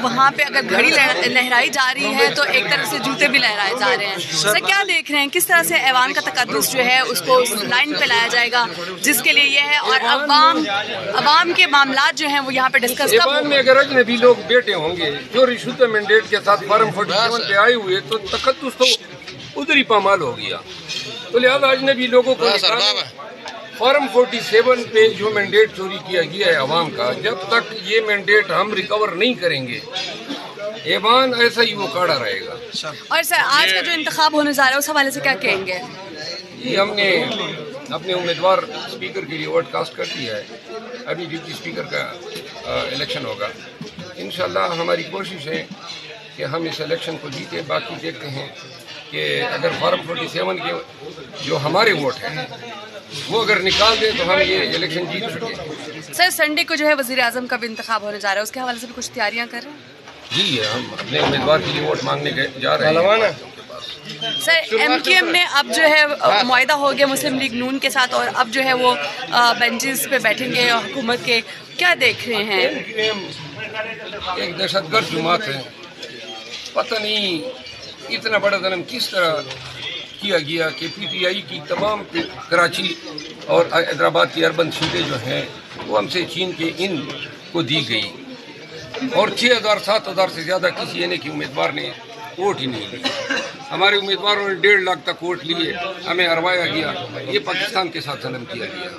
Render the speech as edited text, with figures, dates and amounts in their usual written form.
وہاں پہ اگر گھڑی لہرائی جا رہی ہے تو ایک طرف سے جوتے بھی لہرائے جا رہے ہیں. سر کیا دیکھ رہے ہیں کس طرح سے ایوان کا تقدس جو ہے اس کو لائن پہ لایا جائے گا جس کے لیے یہ ہے, اور عوام کے معاملات جو ہیں وہ یہاں پہ ڈسکس ایوان میں اگر اجنبی لوگ بیٹھے ہوں گے جو رشوت مینڈیٹ کے ساتھ فارم 47 پہ آئے ہوئے تو تقدس تو ادھر ہی پامال ہو گیا. تو لہٰذا اجنبی لوگوں کو فارم 47 پہ جو مینڈیٹ چوری کیا گیا ہے عوام کا, جب تک یہ مینڈیٹ ہم ریکور نہیں کریں گے ایوان ایسا ہی وہ کاڑا رہے گا. اور سر آج کا جو انتخاب ہونے جا رہا ہے اس حوالے سے کیا کہیں گے؟ یہ ہم نے اپنے امیدوار اسپیکر کے لیے ووٹ کاسٹ کر دیا ہے. ابھی ڈپٹی اسپیکر کا الیکشن ہوگا. انشاءاللہ ہماری کوشش ہے کہ ہم اس الیکشن کو جیتے. باقی دیکھتے ہیں کہ اگر فارم 47 کے جو ہمارے ووٹ ہیں وہ اگر نکال دیں تو ہم یہ الیکشن جیت سکیں. سر سنڈے کو جو ہے وزیر اعظم کا بھی انتخاب ہونے جا رہا ہے, اس کے حوالے سے بھی کچھ تیاریاں کر رہے ہیں؟ جی ہم اپنے امیدوار کے لیے ووٹ مانگنے جا رہے ہیں. سر ایم کیو ایم نے اب جو ہے معاہدہ ہو گیا مسلم لیگ نون کے ساتھ, اور اب جو ہے وہ بینچز پہ بیٹھیں گے حکومت کے, کیا دیکھ رہے ہیں؟ ایک دہشت گرد جماعت ہے. پتہ نہیں اتنا بڑا ظلم کس طرح کیا گیا کہ پی ٹی آئی کی تمام کراچی اور حیدرآباد کی اربن سیٹیں جو ہیں وہ ہم سے چھین کے ان کو دی گئی, اور 6,000-7,000 سے زیادہ کسی یعنی کہ امیدوار نے ووٹ ہی نہیں لیے. ہمارے امیدواروں نے 1.5 لاکھ تک ووٹ لیے, ہمیں ہروایا گیا. یہ پاکستان کے ساتھ ظلم کیا گیا.